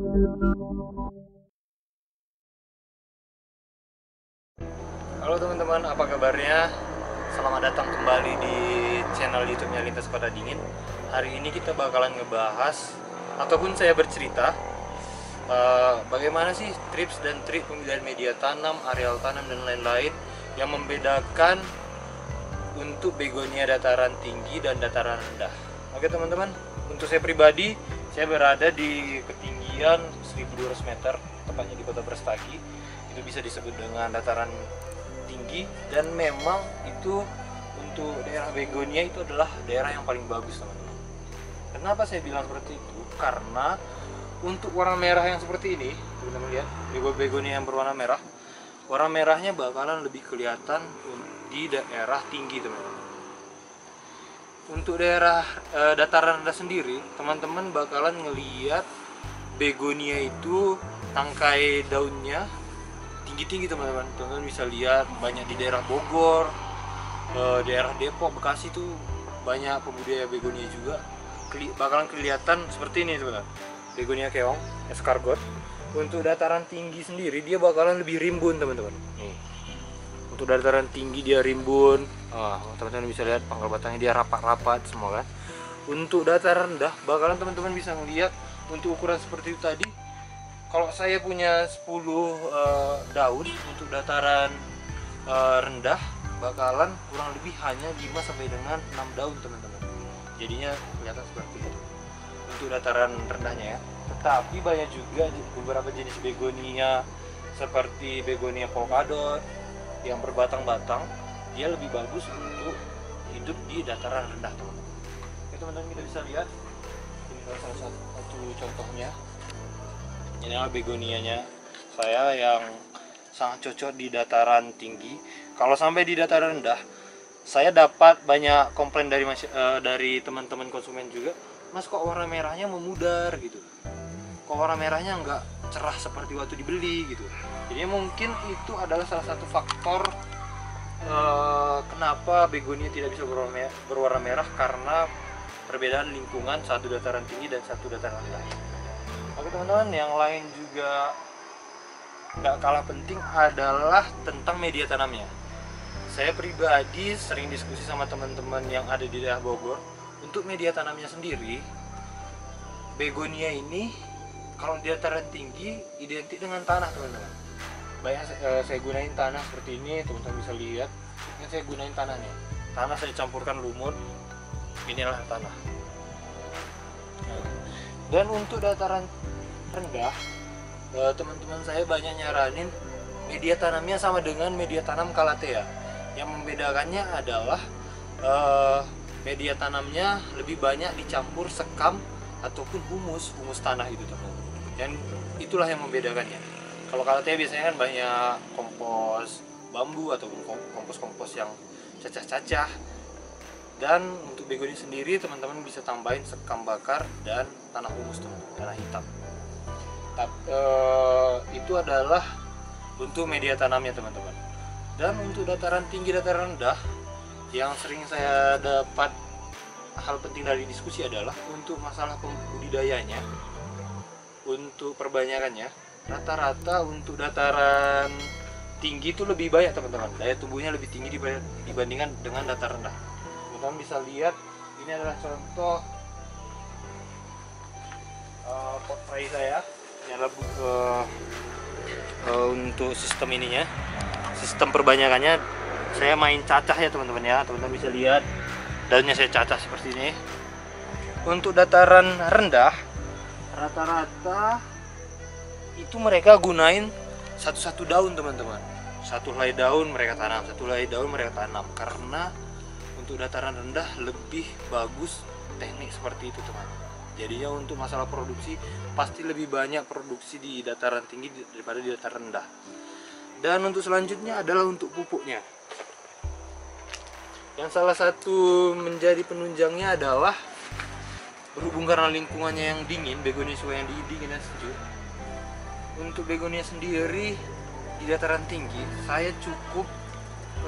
Halo teman-teman, apa kabarnya? Selamat datang kembali di channel YouTube-nya Lintas Kota Dingin. Hari ini kita bakalan ngebahas ataupun saya bercerita bagaimana sih tips dan trik pemilihan media tanam, areal tanam dan lain-lain yang membedakan untuk begonia dataran tinggi dan dataran rendah. Oke teman-teman, untuk saya pribadi, saya berada di ketinggian 1200 meter, tepatnya di Kota Brastagi. Itu bisa disebut dengan dataran tinggi, dan memang itu untuk daerah begonia itu adalah daerah yang paling bagus teman-teman. Kenapa saya bilang seperti itu? Karena untuk warna merah yang seperti ini, teman-teman lihat, begonia yang berwarna merah, warna merahnya bakalan lebih kelihatan di daerah tinggi teman-teman. Untuk daerah dataran rendah sendiri, teman-teman bakalan ngelihat begonia itu tangkai daunnya tinggi-tinggi teman-teman. Teman-teman bisa lihat banyak di daerah Bogor, daerah Depok, Bekasi tuh banyak pembudidaya begonia juga. Bakalan kelihatan seperti ini teman-teman. Begonia keong, escargot. Untuk dataran tinggi sendiri dia bakalan lebih rimbun teman-teman. Nih. Untuk dataran tinggi dia rimbun. Teman-teman bisa lihat pangkal batangnya dia rapat-rapat semua kan. Untuk dataran rendah bakalan teman-teman bisa melihat untuk ukuran seperti itu tadi. Kalau saya punya 10 daun untuk dataran rendah bakalan kurang lebih hanya 5 sampai dengan 6 daun teman-teman. Jadinya kelihatan seperti itu untuk dataran rendahnya ya. Tetapi banyak juga beberapa jenis begonia seperti begonia polkadot yang berbatang-batang, dia lebih bagus untuk hidup di dataran rendah teman-teman. Oke teman-teman, kita bisa lihat ini salah satu contohnya. Ini adalah begonianya saya yang sangat cocok di dataran tinggi. Kalau sampai di dataran rendah, saya dapat banyak komplain dari teman-teman konsumen juga, Mas kok warna merahnya memudar gitu, kok warna merahnya nggak cerah seperti waktu dibeli gitu. Jadi mungkin itu adalah salah satu faktor kenapa begonia tidak bisa berwarna merah, karena perbedaan lingkungan satu dataran tinggi dan satu dataran rendah. Oke teman-teman, yang lain juga nggak kalah penting adalah tentang media tanamnya. Saya pribadi sering diskusi sama teman-teman yang ada di daerah Bogor. Untuk media tanamnya sendiri, begonia ini kalau di dataran tinggi identik dengan tanah teman-teman. Banyak saya gunain tanah seperti ini, teman-teman bisa lihat. Ini saya gunain tanah nih. Tanah saya campurkan lumut. Inilah tanah. Dan untuk dataran rendah, teman-teman saya banyak nyaranin media tanamnya sama dengan media tanam Calathea. Yang membedakannya adalah media tanamnya lebih banyak dicampur sekam ataupun humus tanah itu teman-teman. Dan itulah yang membedakannya. Kalau Calathea biasanya kan banyak kompos bambu ataupun kompos-kompos yang cacah-cacah. Dan untuk begonia sendiri teman-teman bisa tambahin sekam bakar dan tanah humus teman-teman, tanah hitam. Itu adalah untuk media tanamnya teman-teman. Dan untuk dataran tinggi, dataran rendah, yang sering saya dapat hal penting dari diskusi adalah untuk masalah budidayanya, untuk perbanyakannya. Rata-rata untuk dataran tinggi itu lebih banyak teman-teman, daya tumbuhnya lebih tinggi dibandingkan dengan dataran rendah. Teman-teman bisa lihat, ini adalah contoh pot tray saya. Ini adalah untuk sistem ininya, sistem perbanyakannya saya main cacah ya teman-teman ya. Teman-teman bisa lihat daunnya saya cacah seperti ini. Untuk dataran rendah rata-rata itu mereka gunain satu daun teman-teman, satu helai daun mereka tanam, satu helai daun mereka tanam, karena untuk dataran rendah lebih bagus teknik seperti itu teman. Jadinya untuk masalah produksi pasti lebih banyak produksi di dataran tinggi daripada di dataran rendah. Dan untuk selanjutnya adalah untuk pupuknya. Yang salah satu menjadi penunjangnya adalah berhubung karena lingkungannya yang dingin, begonia suka yang dingin dan sejuk. Untuk begonia sendiri di dataran tinggi, saya cukup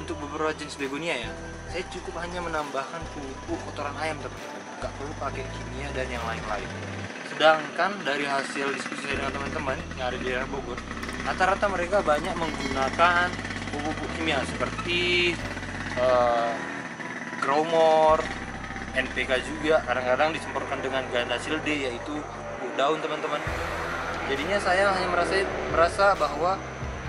untuk beberapa jenis begonia ya, saya cukup hanya menambahkan pupuk kotoran ayam teman-teman, nggak perlu pakai kimia dan yang lain-lain. Sedangkan dari hasil diskusi saya dengan teman-teman yang ada di daerah Bogor, rata-rata mereka banyak menggunakan pupuk kimia seperti Growmore, NPK juga, kadang-kadang disemprotkan dengan Ganasil D, yaitu bubuk daun teman-teman. Jadinya saya hanya merasa bahwa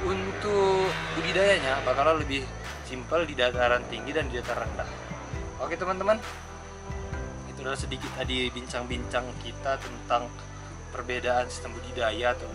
untuk budidayanya bakalan lebih simpel di dataran tinggi dan di dataran rendah. Oke teman-teman, itu adalah sedikit tadi bincang-bincang kita tentang perbedaan sistem budidaya atau